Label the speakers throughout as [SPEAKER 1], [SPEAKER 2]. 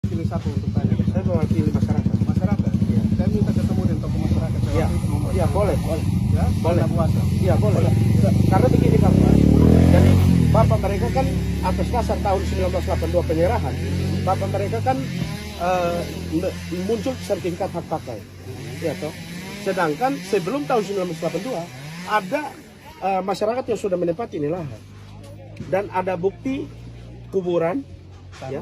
[SPEAKER 1] Pilih satu untuk tanya.
[SPEAKER 2] Saya mewakili masyarakat.
[SPEAKER 1] Masyarakat.
[SPEAKER 2] Iya.
[SPEAKER 1] Saya minta ketemu dengan tokoh masyarakat.
[SPEAKER 2] Iya. Iya, boleh.
[SPEAKER 1] Ya,
[SPEAKER 2] Boleh.
[SPEAKER 1] puasa.
[SPEAKER 2] Iya, boleh. Karena begini Bapak. Jadi Bapak mereka kan atas dasar tahun 1982 penyerahan, Bapak mereka kan muncul sertifikat hak pakai. Ya toh. Sedangkan sebelum tahun 1982 ada masyarakat yang sudah menempati ini lahan. Dan ada bukti kuburan. Ya,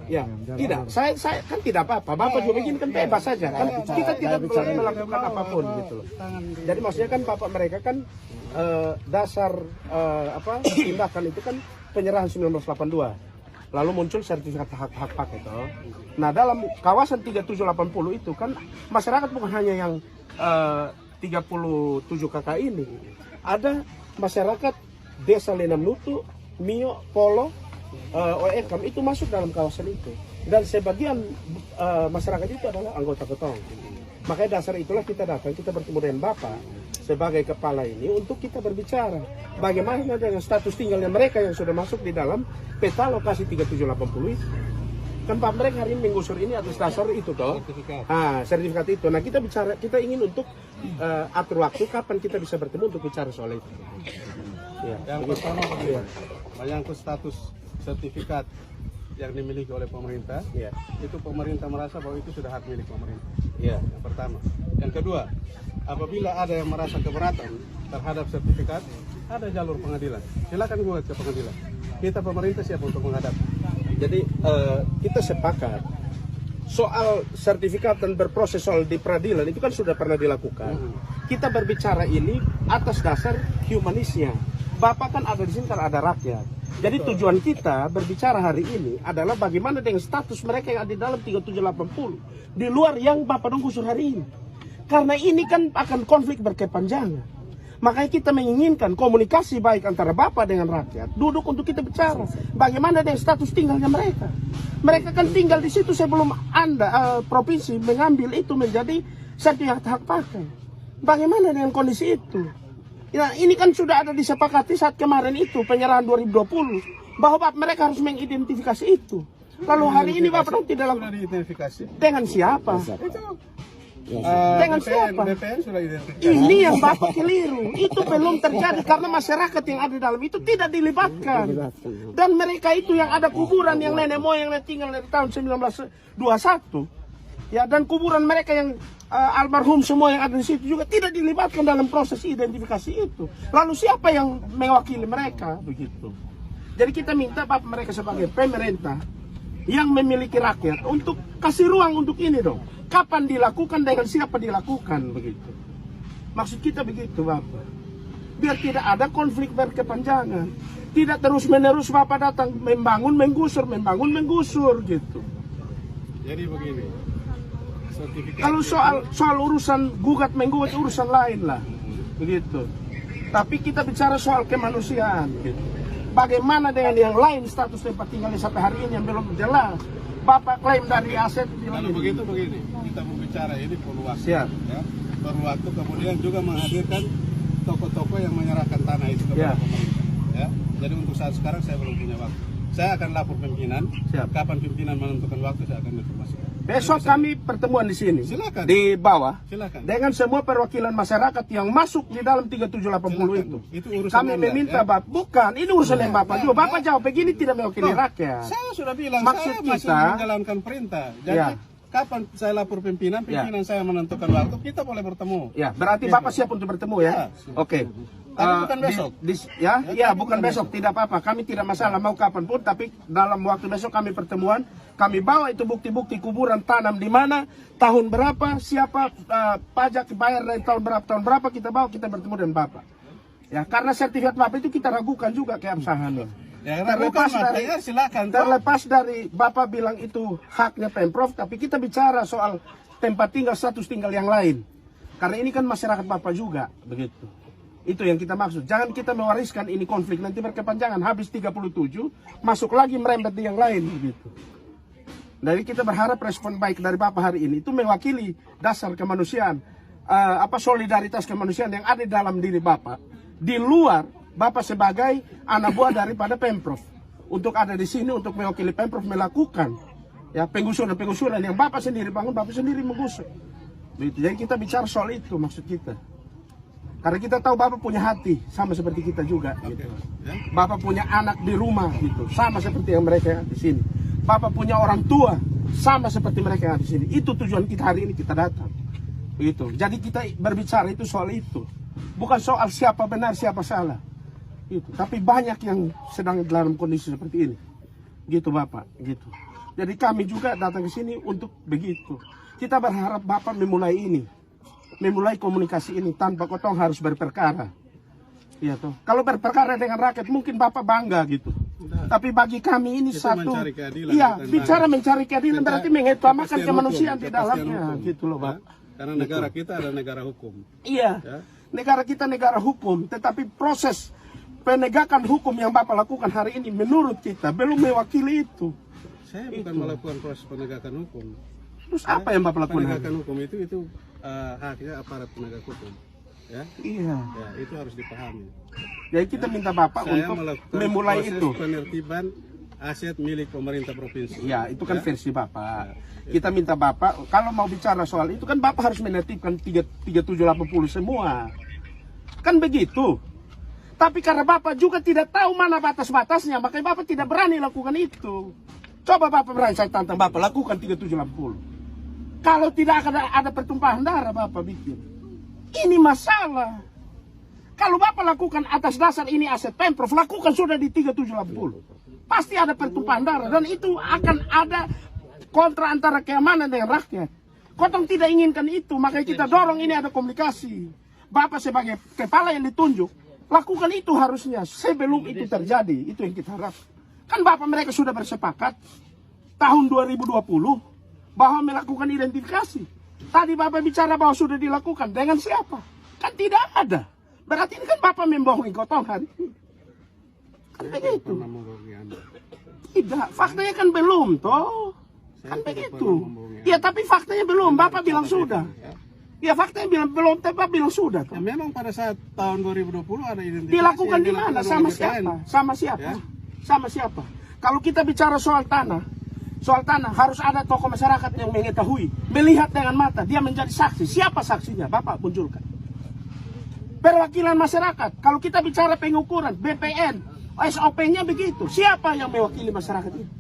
[SPEAKER 2] ya, tidak. Saya kan tidak apa-apa. Bapak juga begini kan bebas saja. Kan kita tidak melakukan apapun gitu loh. Jadi maksudnya kan bapak mereka kan dasar tindakan itu kan penyerahan 1982. Lalu muncul sertifikat hak pakai itu. Nah dalam kawasan 3780 itu kan masyarakat bukan hanya yang 37 KK ini. Ada masyarakat Desa Lenam Nutu, Mio, Polo, OEKAM itu masuk dalam kawasan itu, dan sebagian masyarakat itu adalah anggota Ketong. Makanya dasar itulah kita datang, kita bertemu dengan Bapak sebagai kepala ini untuk kita berbicara bagaimana dengan status tinggalnya mereka yang sudah masuk di dalam peta lokasi 3780 itu. Kan Pak mereka hari ini menggusur ini atas dasar itu toh, sertifikat itu. Nah kita bicara, kita ingin untuk atur waktu kapan kita bisa bertemu untuk bicara soal itu. Ya,
[SPEAKER 1] yang pertama begini, menyangkut status sertifikat yang dimiliki oleh pemerintah,
[SPEAKER 2] ya.
[SPEAKER 1] Itu pemerintah merasa bahwa itu sudah hak milik pemerintah.
[SPEAKER 2] Ya.
[SPEAKER 1] Yang pertama. Yang kedua, apabila ada yang merasa keberatan terhadap sertifikat, ada jalur pengadilan. Silakan gugat ke pengadilan. Kita pemerintah siap untuk menghadapi.
[SPEAKER 2] Jadi kita sepakat soal sertifikat dan berproses soal di peradilan itu kan sudah pernah dilakukan. Kita berbicara ini atas dasar humanisnya. Bapak kan ada di sini karena ada rakyat. Jadi tujuan kita berbicara hari ini adalah bagaimana dengan status mereka yang ada di dalam 3780 di luar yang Bapak dong gusur hari ini. Karena ini kan akan konflik berkepanjangan. Makanya kita menginginkan komunikasi baik antara Bapak dengan rakyat, duduk untuk kita bicara bagaimana dengan status tinggalnya mereka. Mereka kan tinggal di situ sebelum Anda provinsi mengambil itu menjadi sertifikat hak pakai. Bagaimana dengan kondisi itu? Ya, ini kan sudah ada disepakati saat kemarin itu penyerahan 2020 bahwa mereka harus mengidentifikasi itu. Lalu hari ini Bapak dong tidak lakukan.
[SPEAKER 1] Identifikasi.
[SPEAKER 2] Dengan siapa? Dengan siapa?
[SPEAKER 1] BPN sudah identifikasi.
[SPEAKER 2] Ini yang Bapak keliru. Itu belum terjadi karena masyarakat yang ada di dalam itu tidak dilibatkan. Dan mereka itu yang ada kuburan yang nenek moyangnya tinggal dari tahun 1921. Ya, dan kuburan mereka yang almarhum semua yang ada di situ juga tidak dilibatkan dalam proses identifikasi itu. Lalu siapa yang mewakili mereka begitu? Jadi kita minta Bapak mereka sebagai pemerintah yang memiliki rakyat untuk kasih ruang untuk ini dong. Kapan dilakukan, dengan siapa dilakukan begitu. Maksud kita begitu Bapak. Biar tidak ada konflik berkepanjangan. Tidak terus-menerus Bapak datang membangun menggusur gitu.
[SPEAKER 1] Jadi begini.
[SPEAKER 2] Kalau soal urusan gugat menggugat urusan lain lah, begitu. Tapi kita bicara soal kemanusiaan, gitu. Bagaimana dengan yang lain status tempat tinggalnya sampai hari ini yang belum jelas? Bapak klaim dari aset
[SPEAKER 1] Kalau begitu begini, kita berbicara ini perlu waktu.
[SPEAKER 2] Siap.
[SPEAKER 1] Ya, perlu waktu, kemudian juga menghadirkan tokoh-tokoh yang menyerahkan tanah itu kepada pemerintah. Ya, jadi untuk saat sekarang saya belum punya waktu. Saya akan lapor pimpinan.
[SPEAKER 2] Siap.
[SPEAKER 1] Kapan pimpinan menentukan waktu saya akan informasikan.
[SPEAKER 2] Besok kami pertemuan di sini.
[SPEAKER 1] Silakan.
[SPEAKER 2] Di bawah.
[SPEAKER 1] Silakan.
[SPEAKER 2] Dengan semua perwakilan masyarakat yang masuk di dalam 3780 itu.
[SPEAKER 1] Itu urusan
[SPEAKER 2] kami
[SPEAKER 1] Anda,
[SPEAKER 2] meminta
[SPEAKER 1] ya?
[SPEAKER 2] Bapak, bukan, ini urusan yang Bapak juga. Bapak jawab begini tidak mewakili rakyat.
[SPEAKER 1] Saya sudah bilang,
[SPEAKER 2] Maksud
[SPEAKER 1] saya masih
[SPEAKER 2] kita-
[SPEAKER 1] menjalankan perintah. Jadi
[SPEAKER 2] Ya.
[SPEAKER 1] kapan saya lapor pimpinan saya menentukan waktu, kita boleh bertemu.
[SPEAKER 2] Ya, berarti Bapak siap untuk bertemu ya?
[SPEAKER 1] Ya.
[SPEAKER 2] Oke.
[SPEAKER 1] Tapi bukan besok.
[SPEAKER 2] Ya, bukan besok, tidak apa-apa. Kami tidak masalah mau kapanpun, tapi dalam waktu besok kami pertemuan, kami bawa itu bukti-bukti kuburan tanam di mana, tahun berapa, siapa pajak bayar dari tahun berapa kita bawa, kita bertemu dengan Bapak. Ya, karena sertifikat Bapak itu kita ragukan juga keabsahannya.
[SPEAKER 1] Ya, silakan.
[SPEAKER 2] Terlepas dari Bapak bilang itu haknya Pemprov, tapi kita bicara soal tempat tinggal, status tinggal yang lain. Karena ini kan masyarakat Bapak juga, begitu. Itu yang kita maksud. Jangan kita mewariskan ini konflik nanti berkepanjangan, habis 37, masuk lagi merembet di yang lain, begitu. Jadi kita berharap respon baik dari Bapak hari ini itu mewakili dasar kemanusiaan, solidaritas kemanusiaan yang ada dalam diri Bapak. Di luar Bapak sebagai anak buah daripada Pemprov, untuk ada di sini untuk mewakili Pemprov melakukan Ya, penggusuran yang Bapak sendiri bangun, Bapak sendiri menggusur. Begitu. Jadi kita bicara soal itu maksud kita. Karena kita tahu Bapak punya hati sama seperti kita juga. Gitu. Bapak punya anak di rumah gitu, sama seperti yang mereka di sini. Bapak punya orang tua sama seperti mereka yang di sini. Itu tujuan kita hari ini kita datang. Begitu. Jadi kita berbicara itu soal itu, bukan soal siapa benar siapa salah. Gitu. Tapi banyak yang sedang dalam kondisi seperti ini. Gitu Bapak. Gitu. Jadi kami juga datang ke sini untuk begitu. Kita berharap Bapak memulai ini, memulai komunikasi ini tanpa kotong harus berperkara. Iya toh. Kalau berperkara dengan rakyat mungkin Bapak bangga gitu. Tapi bagi kami ini
[SPEAKER 1] itu
[SPEAKER 2] satu,
[SPEAKER 1] iya,
[SPEAKER 2] bicara mencari keadilan berarti mengutamakan kemanusiaan di dalamnya, gitu loh Pak.
[SPEAKER 1] Karena negara kita adalah negara hukum.
[SPEAKER 2] Iya,
[SPEAKER 1] Ya.
[SPEAKER 2] negara kita negara hukum, tetapi proses penegakan hukum yang Bapak lakukan hari ini menurut kita belum mewakili itu.
[SPEAKER 1] Saya bukan melakukan proses penegakan hukum.
[SPEAKER 2] Terus apa yang Bapak lakukan?
[SPEAKER 1] Penegakan hukum itu haknya aparat penegak hukum. Ya,
[SPEAKER 2] Iya.
[SPEAKER 1] ya itu harus dipahami.
[SPEAKER 2] Jadi kita minta Bapak
[SPEAKER 1] Saya
[SPEAKER 2] untuk
[SPEAKER 1] melakukan
[SPEAKER 2] memulai
[SPEAKER 1] proses
[SPEAKER 2] itu.
[SPEAKER 1] penertiban aset milik pemerintah provinsi.
[SPEAKER 2] Ya, itu kan
[SPEAKER 1] Ya.
[SPEAKER 2] versi Bapak. Kita minta Bapak, kalau mau bicara soal itu kan Bapak harus menertibkan 3780 semua. Kan begitu. Tapi karena Bapak juga tidak tahu mana batas-batasnya, makanya Bapak tidak berani lakukan itu. Coba Bapak berani, saya tantang Bapak, lakukan 3780. Kalau tidak akan ada pertumpahan darah, Bapak bikin. Ini masalah. Kalau Bapak lakukan atas dasar ini aset Pemprov, lakukan sudah di 3780. Pasti ada pertumpahan darah dan itu akan ada kontra antara keamanan dengan rakyat. Kotong tidak inginkan itu, makanya kita dorong ini ada komunikasi. Bapak sebagai kepala yang ditunjuk, lakukan itu harusnya sebelum itu terjadi. Itu yang kita harap. Kan Bapak mereka sudah bersepakat tahun 2020 bahwa melakukan identifikasi. Tadi Bapak bicara bahwa sudah dilakukan dengan siapa? Kan tidak ada. Berarti ini kan Bapak membohongi kotong hari ini. Kan begitu.
[SPEAKER 1] Pernah membohongi Anda.
[SPEAKER 2] Tidak, faktanya kan belum toh. Kan begitu. Ya tapi faktanya belum, Bapak bilang sudah. Ya faktanya bilang belum, tapi Bapak bilang sudah toh.
[SPEAKER 1] Ya, memang pada saat tahun 2020 ada identifikasi.
[SPEAKER 2] Dilakukan
[SPEAKER 1] yang
[SPEAKER 2] di mana?
[SPEAKER 1] dilakukan
[SPEAKER 2] Sama
[SPEAKER 1] oleh
[SPEAKER 2] siapa?
[SPEAKER 1] BPN.
[SPEAKER 2] Sama siapa?
[SPEAKER 1] Ya.
[SPEAKER 2] Sama siapa? Kalau kita bicara soal tanah harus ada tokoh masyarakat yang mengetahui, melihat dengan mata, dia menjadi saksi. Siapa saksinya? Bapak munculkan. Perwakilan masyarakat. Kalau kita bicara pengukuran, BPN, SOP-nya begitu. Siapa yang mewakili masyarakat itu?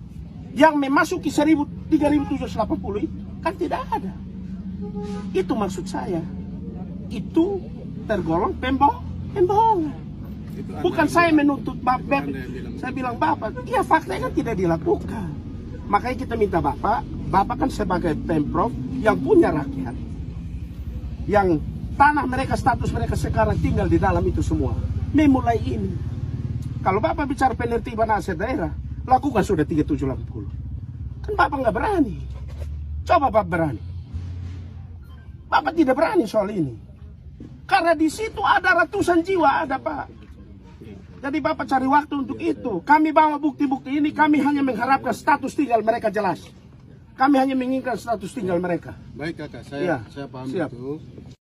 [SPEAKER 2] Yang memasuki 3.780 itu kan tidak ada. Itu maksud saya. Itu tergolong pembohongan.
[SPEAKER 1] Itu Anda
[SPEAKER 2] Bukan
[SPEAKER 1] yang
[SPEAKER 2] saya
[SPEAKER 1] bilang.
[SPEAKER 2] menuntut Bapak.
[SPEAKER 1] Anda yang bilang.
[SPEAKER 2] Saya bilang Bapak, iya faktanya kan tidak dilakukan. Makanya kita minta Bapak kan sebagai Pemprov yang punya rakyat, yang tanah mereka, status mereka sekarang tinggal di dalam itu semua. Memulai ini. Kalau Bapak bicara penertiban aset daerah, lakukan sudah 3780. Kan Bapak nggak berani. Coba Bapak berani. Bapak tidak berani soal ini. Karena di situ ada ratusan jiwa, ada Pak. Jadi Bapak cari waktu untuk itu. Kami bawa bukti-bukti ini, kami hanya mengharapkan status tinggal mereka jelas. Kami hanya menginginkan status tinggal mereka.
[SPEAKER 1] Baik kakak,
[SPEAKER 2] Iya,
[SPEAKER 1] saya paham
[SPEAKER 2] siap.
[SPEAKER 1] itu.